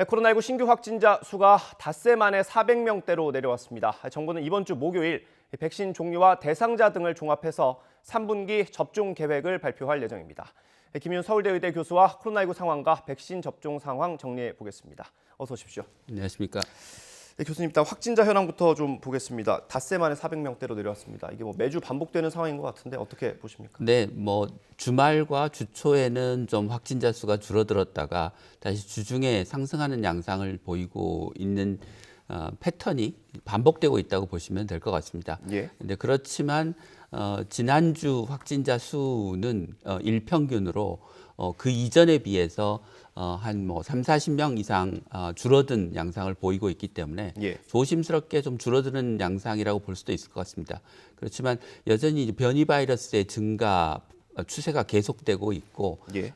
코로나19 신규 확진자 수가 닷새 만에 400명대로 내려왔습니다. 정부는 이번 주 목요일 백신 종류와 대상자 등을 종합해서 3분기 접종 계획을 발표할 예정입니다. 김윤 서울대 의대 교수와 코로나19 상황과 백신 접종 상황 정리해 보겠습니다. 어서 오십시오. 안녕하십니까. 네, 교수님, 일단 확진자 현황부터 좀 보겠습니다. 닷새 만에 400명대로 내려왔습니다. 이게 매주 반복되는 상황인 것 같은데 어떻게 보십니까? 네, 주말과 주 초에는 좀 확진자 수가 줄어들었다가 다시 주중에 상승하는 양상을 보이고 있는 패턴이 반복되고 있다고 보시면 될 것 같습니다. 예. 근데 그렇지만 지난주 확진자 수는 일평균으로 그 이전에 비해서 한 3, 40명 이상 줄어든 양상을 보이고 있기 때문에 예. 조심스럽게 좀 줄어드는 양상이라고 볼 수도 있을 것 같습니다. 그렇지만 여전히 이제 변이 바이러스의 증가 추세가 계속되고 있고 예.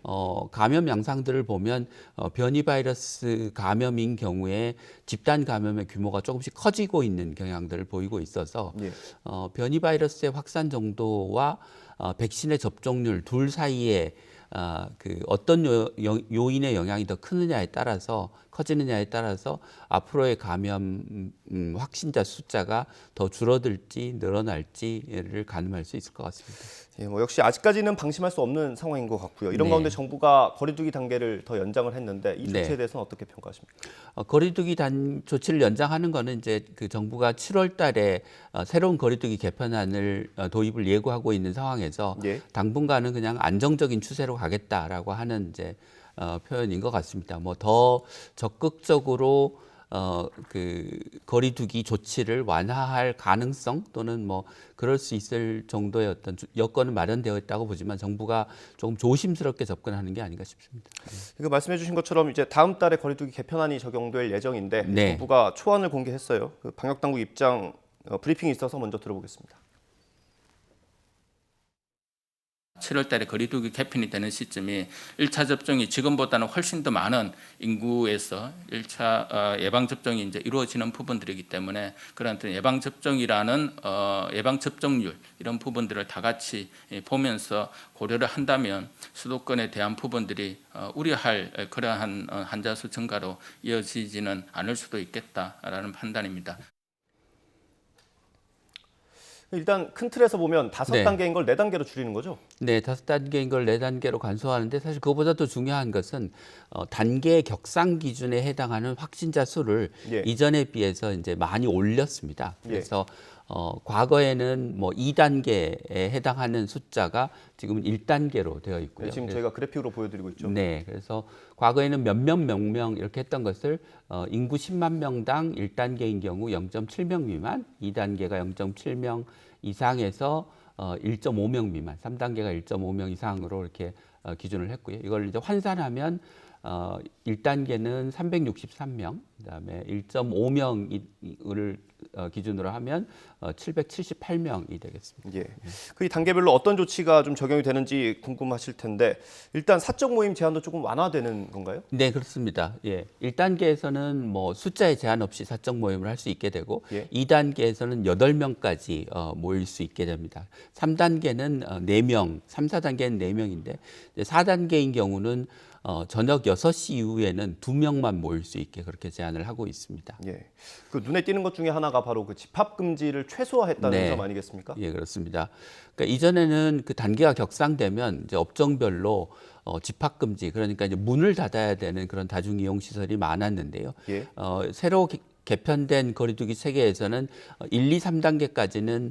감염 양상들을 보면 변이 바이러스 감염인 경우에 집단 감염의 규모가 조금씩 커지고 있는 경향들을 보이고 있어서 예. 변이 바이러스의 확산 정도와 백신의 접종률 둘 사이에 그 어떤 요인의 영향이 더 크느냐에 따라서 커지느냐에 따라서 앞으로의 감염 확진자 숫자가 더 줄어들지 늘어날지를 가늠할 수 있을 것 같습니다. 예, 역시 아직까지는 방심할 수 없는 상황인 것 같고요. 이런 네. 가운데 정부가 거리두기 단계를 더 연장을 했는데 이 조치에 네. 대해서는 어떻게 평가하십니까? 거리두기 조치를 연장하는 거는 이제 그 정부가 7월 달에 새로운 거리두기 개편안을 도입을 예고하고 있는 상황에서 예. 당분간은 그냥 안정적인 추세로 가겠다라고 하는 이제 표현인 것 같습니다. 더 적극적으로 그 거리두기 조치를 완화할 가능성 또는 그럴 수 있을 정도의 어떤 여건은 마련되어 있다고 보지만 정부가 조금 조심스럽게 접근하는 게 아닌가 싶습니다. 이거 말씀해 주신 것처럼 이제 다음 달에 거리두기 개편안이 적용될 예정인데 네. 정부가 초안을 공개했어요. 그 방역 당국 입장 브리핑이 있어서 먼저 들어보겠습니다. 7월 달에 거리두기 개편이 되는 시점이 1차 접종이 지금보다는 훨씬 더 많은 인구에서 1차 예방 접종이 이제 이루어지는 부분들이기 때문에 그런 예방 접종이라는 예방 접종률 이런 부분들을 다 같이 보면서 고려를 한다면 수도권에 대한 부분들이 우려할 그러한 환자 수 증가로 이어지지는 않을 수도 있겠다라는 판단입니다. 일단 큰 틀에서 보면 5단계인 걸 4단계로 줄이는 거죠? 네, 5단계인 걸 4단계로 간소화하는데 사실 그것보다 더 중요한 것은 단계 격상 기준에 해당하는 확진자 수를 예. 이전에 비해서 이제 많이 올렸습니다. 그래서 과거에는 2단계에 해당하는 숫자가 지금은 1단계로 되어 있고요. 네, 지금 저희가 그래픽으로 보여드리고 있죠. 네, 그래서 과거에는 몇 명 이렇게 했던 것을 인구 10만 명당 1단계인 경우 0.7명 미만, 2단계가 0.7명 이상에서 1.5명 미만, 3단계가 1.5명 이상으로 이렇게 기준을 했고요. 이걸 이제 환산하면 1단계는 363명, 그다음에 1.5명을 기준으로 하면 778명이 되겠습니다. 예. 그 단계별로 어떤 조치가 좀 적용이 되는지 궁금하실 텐데 일단 사적 모임 제한도 조금 완화되는 건가요? 네, 그렇습니다. 예. 1단계에서는 숫자에 제한 없이 사적 모임을 할 수 있게 되고 2단계에서는 8명까지 모일 수 있게 됩니다. 3단계는 4명, 3, 4단계는 4명인데 4단계인 경우는 저녁 6시 이후에는 2명만 모일 수 있게 그렇게 제한을 하고 있습니다. 예. 그 눈에 띄는 것 중에 하나가 바로 그 집합 금지를 최소화했다는 네. 점 아니겠습니까? 예, 그렇습니다. 그러니까 이전에는 그 단계가 격상되면 이제 업종별로 집합 금지, 그러니까 이제 문을 닫아야 되는 그런 다중 이용 시설이 많았는데요. 예. 새로 개편된 거리두기 체계에서는 1, 2, 3단계까지는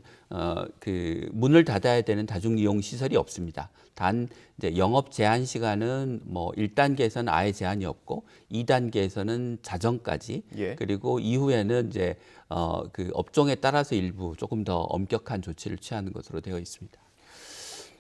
그 문을 닫아야 되는 다중 이용 시설이 없습니다. 단 이제 영업 제한 시간은 1단계에서는 아예 제한이 없고 2단계에서는 자정까지 그리고 이후에는 이제 그 업종에 따라서 일부 조금 더 엄격한 조치를 취하는 것으로 되어 있습니다.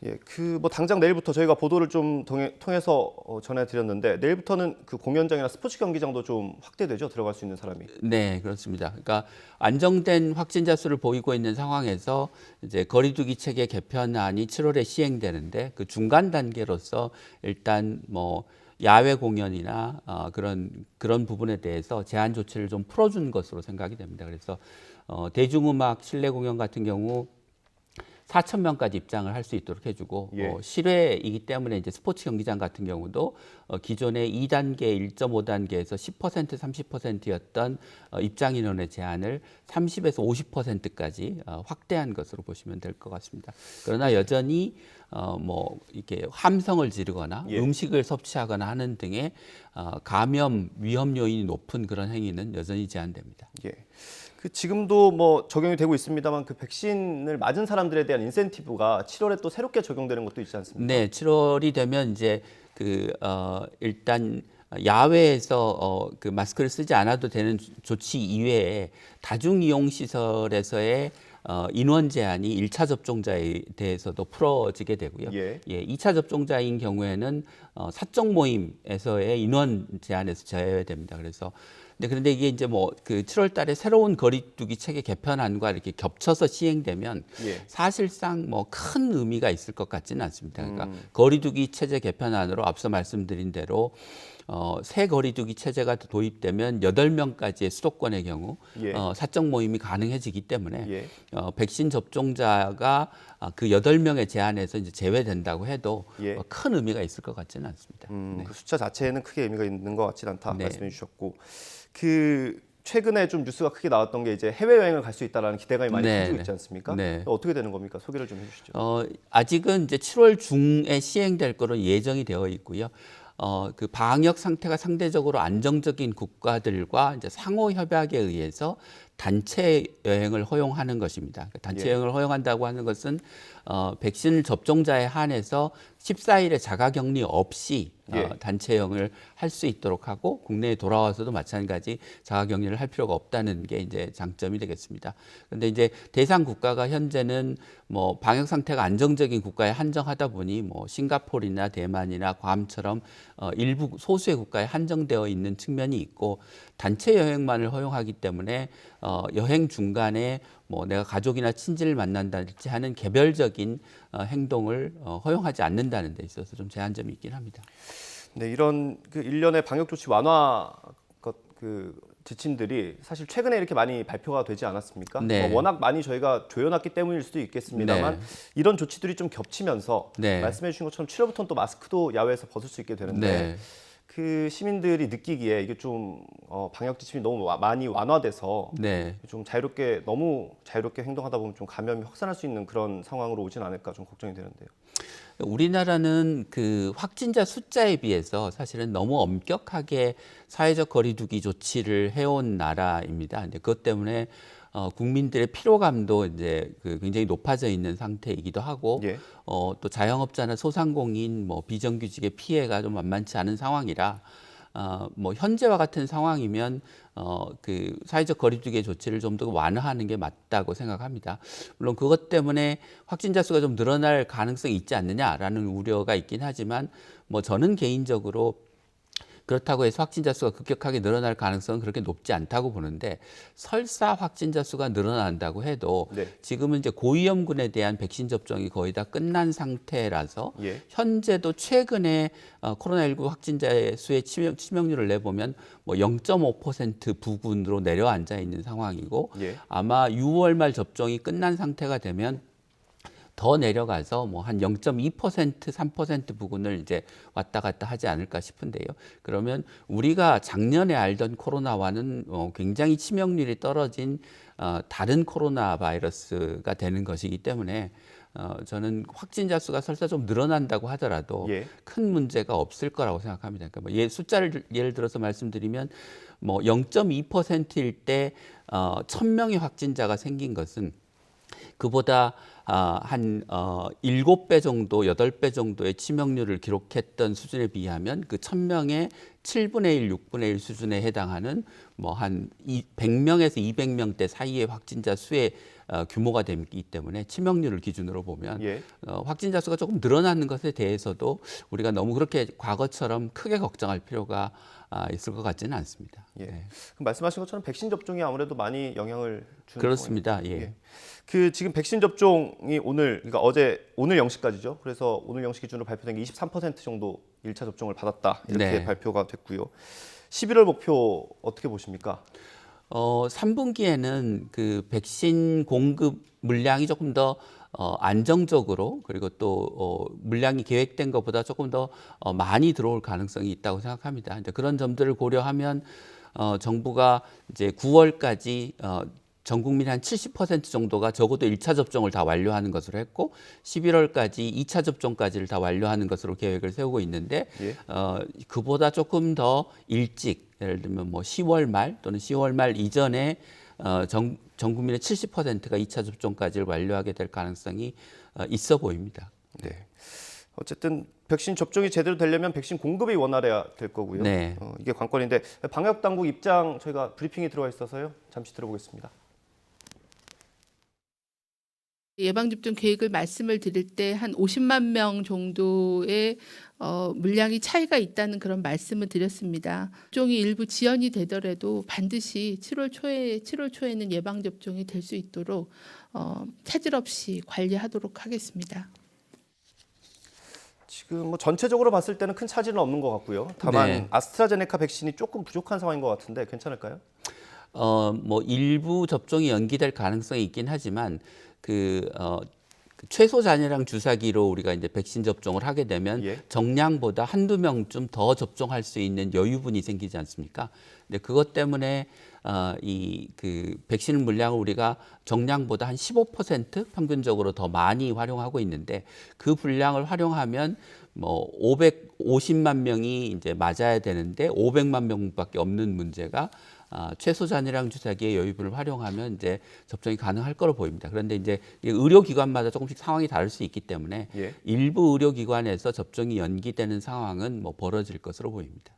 예, 그 당장 내일부터 저희가 보도를 좀 통해서 전해드렸는데 내일부터는 그 공연장이나 스포츠 경기장도 좀 확대되죠, 들어갈 수 있는 사람이. 네, 그렇습니다. 그러니까 안정된 확진자 수를 보이고 있는 상황에서 이제 거리두기 체계 개편안이 7월에 시행되는데 그 중간 단계로서 일단 야외 공연이나 그런 부분에 대해서 제한 조치를 좀 풀어준 것으로 생각이 됩니다. 그래서 대중음악 실내 공연 같은 경우 4,000명까지 입장을 할 수 있도록 해주고 예. 실외이기 때문에 이제 스포츠 경기장 같은 경우도 기존의 2단계, 1.5단계에서 10%, 30%였던 입장 인원의 제한을 30에서 50%까지 확대한 것으로 보시면 될 것 같습니다. 그러나 여전히 뭐 이렇게 함성을 지르거나 예. 음식을 섭취하거나 하는 등의 감염 위험 요인이 높은 그런 행위는 여전히 제한됩니다. 예. 그 지금도 뭐 적용이 되고 있습니다만 그 백신을 맞은 사람들에 대한 인센티브가 7월에 또 새롭게 적용되는 것도 있지 않습니까? 네, 7월이 되면 이제 일단 야외에서 그 마스크를 쓰지 않아도 되는 조치 이외에 다중 이용 시설에서의 인원 제한이 1차 접종자에 대해서도 풀어지게 되고요. 예. 2차 접종자인 경우에는 사적 모임에서의 인원 제한에서 제외됩니다. 그런데 이게 이제 뭐 그 7월 달에 새로운 거리두기 체계 개편안과 이렇게 겹쳐서 시행되면 예. 사실상 뭐 큰 의미가 있을 것 같지는 않습니다. 그러니까 거리두기 체제 개편안으로 앞서 말씀드린 대로 새 거리두기 체제가 도입되면 8명까지의 수도권의 경우 예. 사적 모임이 가능해지기 때문에 예. 백신 접종자가 그 8명의 제한에서 이제 제외된다고 해도 예. 큰 의미가 있을 것 같지는 않습니다. 네. 그 숫자 자체에는 크게 의미가 있는 것 같지는 않다 네. 말씀해 주셨고 그 최근에 좀 뉴스가 크게 나왔던 게 이제 해외 여행을 갈 수 있다라는 기대감이 많이 네, 커지고 네. 있지 않습니까? 네. 어떻게 되는 겁니까? 소개를 좀 해주시죠. 아직은 이제 7월 중에 시행될 거로 예정이 되어 있고요. 그 방역 상태가 상대적으로 안정적인 국가들과 이제 상호 협약에 의해서 단체 여행을 허용하는 것입니다. 단체 예. 여행을 허용한다고 하는 것은 백신 접종자에 한해서 14일의 자가격리 없이 예. 단체 여행을 할 수 있도록 하고 국내에 돌아와서도 마찬가지 자가격리를 할 필요가 없다는 게 이제 장점이 되겠습니다. 그런데 이제 대상 국가가 현재는 뭐 방역 상태가 안정적인 국가에 한정하다 보니 뭐 싱가포르나 대만이나 괌처럼 일부 소수의 국가에 한정되어 있는 측면이 있고 단체 여행만을 허용하기 때문에 여행 중간에 뭐 내가 가족이나 친지를 만난다든지 하는 개별적인 행동을 허용하지 않는다는 데 있어서 좀 제한점이 있긴 합니다. 네, 이런 그 일련의 방역 조치 완화 그 지침들이 사실 최근에 이렇게 많이 발표가 되지 않았습니까? 네. 뭐 워낙 많이 저희가 조여놨기 때문일 수도 있겠습니다만 네. 이런 조치들이 좀 겹치면서 네. 말씀해 주신 것처럼 7월부터는 또 마스크도 야외에서 벗을 수 있게 되는데 네. 그 시민들이 느끼기에 이게 좀 방역 지침이 너무 많이 완화돼서 네. 좀 너무 자유롭게 행동하다 보면 좀 감염이 확산할 수 있는 그런 상황으로 오진 않을까 좀 걱정이 되는데요. 우리나라는 그 확진자 숫자에 비해서 사실은 너무 엄격하게 사회적 거리두기 조치를 해온 나라입니다. 근데 그것 때문에 국민들의 피로감도 이제 그 굉장히 높아져 있는 상태이기도 하고 예. 또 자영업자나 소상공인 뭐 비정규직의 피해가 좀 만만치 않은 상황이라 뭐 현재와 같은 상황이면 그 사회적 거리두기 조치를 좀 더 완화하는 게 맞다고 생각합니다. 물론 그것 때문에 확진자 수가 좀 늘어날 가능성이 있지 않느냐라는 우려가 있긴 하지만 뭐 저는 개인적으로 그렇다고 해서 확진자 수가 급격하게 늘어날 가능성은 그렇게 높지 않다고 보는데 설사 확진자 수가 늘어난다고 해도 네. 지금은 이제 고위험군에 대한 백신 접종이 거의 다 끝난 상태라서 예. 현재도 최근에 코로나19 확진자의 수의 치명률을 내보면 뭐 0.5% 부근으로 내려앉아 있는 상황이고 예. 아마 6월 말 접종이 끝난 상태가 되면 더 내려가서 뭐 한 0.2%, 3% 부근을 이제 왔다 갔다 하지 않을까 싶은데요. 그러면 우리가 작년에 알던 코로나와는 굉장히 치명률이 떨어진 다른 코로나 바이러스가 되는 것이기 때문에 저는 확진자 수가 설사 좀 늘어난다고 하더라도 예. 큰 문제가 없을 거라고 생각합니다. 그러니까 뭐 숫자를 예를 들어서 말씀드리면 뭐 0.2%일 때 1,000명의 확진자가 생긴 것은 그보다 한 7배 정도, 8배 정도의 치명률을 기록했던 수준에 비하면 그 1,000명의 7분의 1, 6분의 1 수준에 해당하는 뭐 한 100명에서 200명대 사이의 확진자 수의 규모가 되기 때문에 치명률을 기준으로 보면 예. 확진자 수가 조금 늘어나는 것에 대해서도 우리가 너무 그렇게 과거처럼 크게 걱정할 필요가 있을 것 같지는 않습니다. 예. 네. 그럼 말씀하신 것처럼 백신 접종이 아무래도 많이 영향을 주는 그렇습니다. 상황이죠. 예. 그 지금 백신 접종이 그러니까 오늘 0시까지죠. 그래서 오늘 0시 기준으로 발표된 게 23% 정도 1차 접종을 받았다. 이렇게 네. 발표가 됐고요. 11월 목표 어떻게 보십니까? 3분기에는 그 백신 공급 물량이 조금 더 안정적으로 그리고 또 물량이 계획된 것보다 조금 더 많이 들어올 가능성이 있다고 생각합니다. 이제 그런 점들을 고려하면 정부가 이제 9월까지 전 국민 한 70% 정도가 적어도 1차 접종을 다 완료하는 것으로 했고 11월까지 2차 접종까지를 다 완료하는 것으로 계획을 세우고 있는데 예. 그보다 조금 더 일찍 예를 들면 뭐 10월 말 또는 10월 말 이전에 전 국민의 70%가 2차 접종까지를 완료하게 될 가능성이 있어 보입니다. 네. 어쨌든 백신 접종이 제대로 되려면 백신 공급이 원활해야 될 거고요. 네. 이게 관건인데 방역 당국 입장 저희가 브리핑이 들어와 있어서요. 잠시 들어보겠습니다. 예방접종 계획을 말씀을 드릴 때 한 50만 명 정도의 물량이 차이가 있다는 그런 말씀을 드렸습니다. 접종이 일부 지연이 되더라도 반드시 7월 초에는 예방접종이 될 수 있도록 차질 없이 관리하도록 하겠습니다. 지금 뭐 전체적으로 봤을 때는 큰 차질은 없는 것 같고요. 다만 네. 아스트라제네카 백신이 조금 부족한 상황인 것 같은데 괜찮을까요? 뭐 일부 접종이 연기될 가능성이 있긴 하지만 그 최소 잔여량 주사기로 우리가 이제 백신 접종을 하게 되면 예. 정량보다 한두 명쯤 더 접종할 수 있는 여유분이 생기지 않습니까? 근데 그것 때문에 이 그 백신 물량을 우리가 정량보다 한 15% 평균적으로 더 많이 활용하고 있는데 그 분량을 활용하면 뭐 550만 명이 이제 맞아야 되는데 500만 명밖에 없는 문제가 최소 잔여량 주사기의 여유분을 활용하면 이제 접종이 가능할 거로 보입니다. 그런데 이제 의료기관마다 조금씩 상황이 다를 수 있기 때문에 예. 일부 의료기관에서 접종이 연기되는 상황은 뭐 벌어질 것으로 보입니다.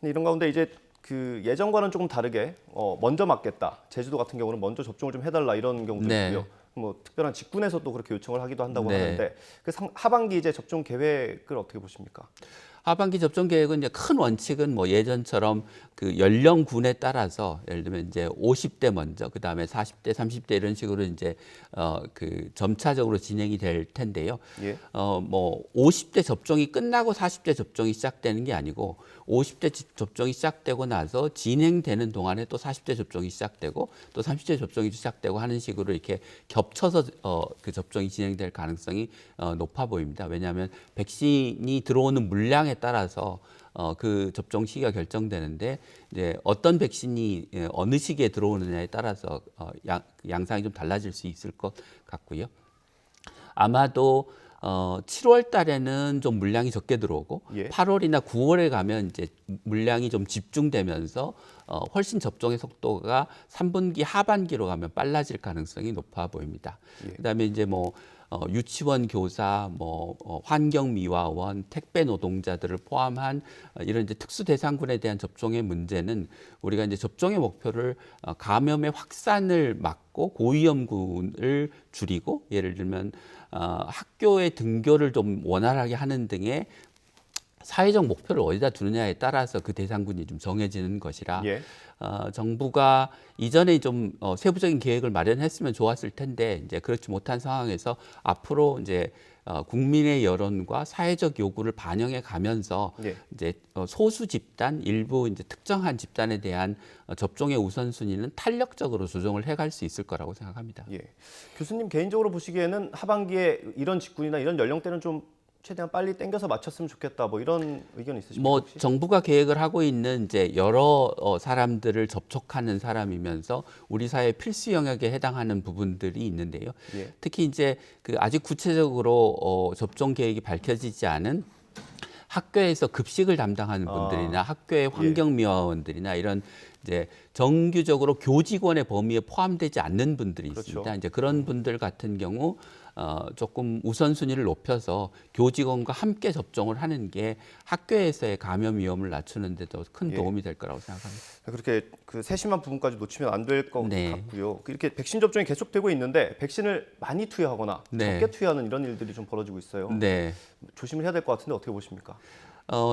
근데 이런 가운데 이제 그 예전과는 조금 다르게 먼저 맞겠다. 제주도 같은 경우는 먼저 접종을 좀 해달라 이런 경우도 네. 있고요. 뭐 특별한 직군에서도 그렇게 요청을 하기도 한다고 네. 하는데 그 하반기 이제 접종 계획을 어떻게 보십니까? 하반기 접종 계획은 이제 큰 원칙은 뭐 예전처럼 그 연령군에 따라서 예를 들면 이제 50대 먼저 그다음에 40대, 30대 이런 식으로 이제 그 점차적으로 진행이 될 텐데요. 예. 뭐 50대 접종이 끝나고 40대 접종이 시작되는 게 아니고 50대 접종이 시작되고 나서 진행되는 동안에 또 40대 접종이 시작되고 또 30대 접종이 시작되고 하는 식으로 이렇게 겹쳐서 그 접종이 진행될 가능성이 높아 보입니다. 왜냐하면 백신이 들어오는 물량에 따라서 그 접종 시기가 결정되는데 이제 어떤 백신이 어느 시기에 들어오느냐에 따라서 양상이 좀 달라질 수 있을 것 같고요. 아마도 7월 달에는 좀 물량이 적게 들어오고 예. 8월이나 9월에 가면 이제 물량이 좀 집중되면서 훨씬 접종의 속도가 3분기 하반기로 가면 빨라질 가능성이 높아 보입니다. 예. 그다음에 이제 뭐 유치원 교사, 환경미화원, 택배 노동자들을 포함한 이런 이제 특수 대상군에 대한 접종의 문제는 우리가 이제 접종의 목표를 감염의 확산을 막고 고위험군을 줄이고 예를 들면 학교의 등교를 좀 원활하게 하는 등의 사회적 목표를 어디다 두느냐에 따라서 그 대상군이 좀 정해지는 것이라 예. 정부가 이전에 좀 세부적인 계획을 마련했으면 좋았을 텐데 이제 그렇지 못한 상황에서 앞으로 이제 국민의 여론과 사회적 요구를 반영해 가면서 예. 이제 소수 집단, 일부 이제 특정한 집단에 대한 접종의 우선순위는 탄력적으로 조정을 해갈 수 있을 거라고 생각합니다. 예. 교수님 개인적으로 보시기에는 하반기에 이런 직군이나 이런 연령대는 좀 최대한 빨리 땡겨서 맞췄으면 좋겠다. 뭐 이런 의견 있으십니까? 뭐 혹시? 정부가 계획을 하고 있는 이제 여러 사람들을 접촉하는 사람이면서 우리 사회 필수 영역에 해당하는 부분들이 있는데요. 예. 특히 이제 그 아직 구체적으로 접종 계획이 밝혀지지 않은 학교에서 급식을 담당하는 분들이나 학교의 환경미화원들이나 이런 이제 정규적으로 교직원의 범위에 포함되지 않는 분들이 그렇죠. 있습니다. 이제 그런 분들 같은 경우 조금 우선순위를 높여서 교직원과 함께 접종을 하는 게 학교에서의 감염 위험을 낮추는 데도 큰 도움이 될 거라고 생각합니다. 그렇게 그 세심한 부분까지 놓치면 안 될 것 네. 같고요. 이렇게 백신 접종이 계속되고 있는데 백신을 많이 투여하거나 네. 적게 투여하는 이런 일들이 좀 벌어지고 있어요. 네. 조심을 해야 될 것 같은데 어떻게 보십니까?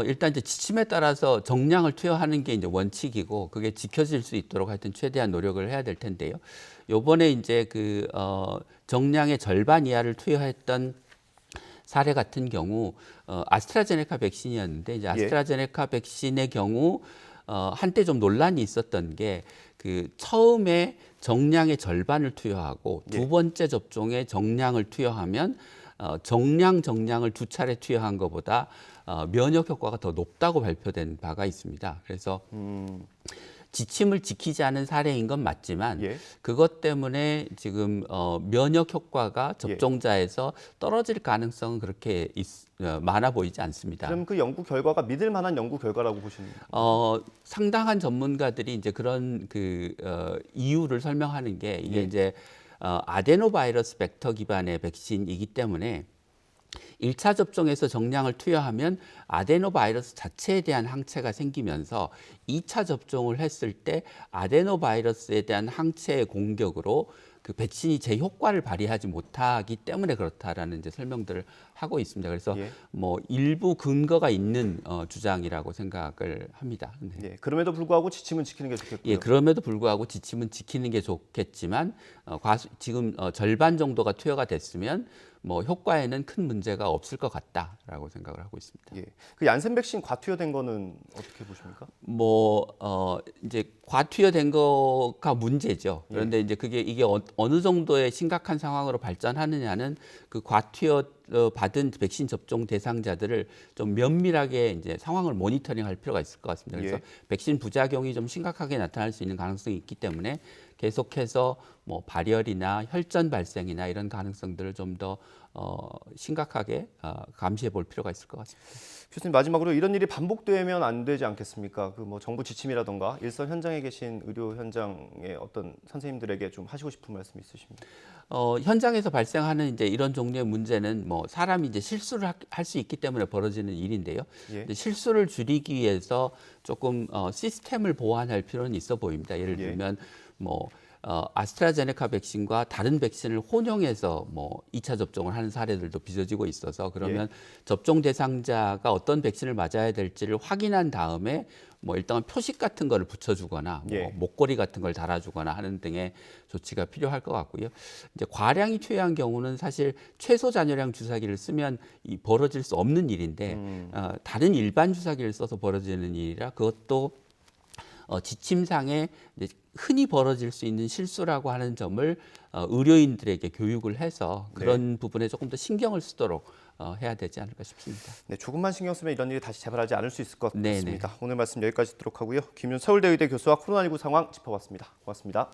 일단 이제 지침에 따라서 정량을 투여하는 게 이제 원칙이고 그게 지켜질 수 있도록 하여튼 최대한 노력을 해야 될 텐데요. 요번에 이제 그 정량의 절반 이하를 투여했던 사례 같은 경우 아스트라제네카 백신이었는데 이제 아스트라제네카 백신의 경우 한때 좀 논란이 있었던 게 그 처음에 정량의 절반을 투여하고 예. 두 번째 접종에 정량을 투여하면 정량을 두 차례 투여한 것보다 면역 효과가 더 높다고 발표된 바가 있습니다. 그래서 지침을 지키지 않은 사례인 건 맞지만 예. 그것 때문에 지금 면역 효과가 접종자에서 떨어질 가능성은 그렇게 많아 보이지 않습니다. 그럼 그 연구 결과가 믿을 만한 연구 결과라고 보시는 상당한 전문가들이 이제 그런 이유를 설명하는 게 이게 이제 아데노바이러스 벡터 기반의 백신이기 때문에 1차 접종에서 정량을 투여하면 아데노바이러스 자체에 대한 항체가 생기면서 2차 접종을 했을 때 아데노바이러스에 대한 항체의 공격으로 그 백신이 제 효과를 발휘하지 못하기 때문에 그렇다라는 이제 설명들을 하고 있습니다. 그래서 예. 뭐 일부 근거가 있는 주장이라고 생각을 합니다. 네. 예. 그럼에도 불구하고 지침은 지키는 게 좋겠고요. 예, 그럼에도 불구하고 지침은 지키는 게 좋겠지만 지금 절반 정도가 투여가 됐으면 뭐 효과에는 큰 문제가 없을 것 같다라고 생각을 하고 있습니다. 예. 그 얀센 백신 과투여된 거는 어떻게 보십니까? 이제 과투여된 거가 문제죠. 그런데 이제 이게 어느 정도의 심각한 상황으로 발전하느냐는 그 과투여 받은 백신 접종 대상자들을 좀 면밀하게 이제 상황을 모니터링할 필요가 있을 것 같습니다. 그래서 백신 부작용이 좀 심각하게 나타날 수 있는 가능성이 있기 때문에 계속해서 뭐 발열이나 혈전 발생이나 이런 가능성들을 좀 더 심각하게 감시해 볼 필요가 있을 것 같습니다. 교수님 마지막으로 이런 일이 반복되면 안 되지 않겠습니까? 그 뭐 정부 지침이라던가 일선 현장에 계신 의료 현장의 어떤 선생님들에게 좀 하시고 싶은 말씀 있으십니까? 현장에서 발생하는 이제 이런 종류의 문제는 뭐 사람이 이제 실수를 할 수 있기 때문에 벌어지는 일인데요. 예. 근데 실수를 줄이기 위해서 조금 시스템을 보완할 필요는 있어 보입니다. 예를 들면 뭐 아스트라제네카 백신과 다른 백신을 혼용해서 뭐 2차 접종을 하는 사례들도 빚어지고 있어서 그러면 접종 대상자가 어떤 백신을 맞아야 될지를 확인한 다음에 뭐 일단 표식 같은 거를 붙여주거나 뭐 목걸이 같은 걸 달아주거나 하는 등의 조치가 필요할 것 같고요. 이제 과량이 투여한 경우는 사실 최소 잔여량 주사기를 쓰면 벌어질 수 없는 일인데 다른 일반 주사기를 써서 벌어지는 일이라 그것도 지침상에 이제 흔히 벌어질 수 있는 실수라고 하는 점을 의료인들에게 교육을 해서 그런 부분에 조금 더 신경을 쓰도록 해야 되지 않을까 싶습니다. 네, 조금만 신경 쓰면 이런 일이 다시 재발하지 않을 수 있을 것 네네. 같습니다. 오늘 말씀 여기까지 듣도록 하고요. 김윤 서울대의대 교수와 코로나19 상황 짚어봤습니다. 고맙습니다.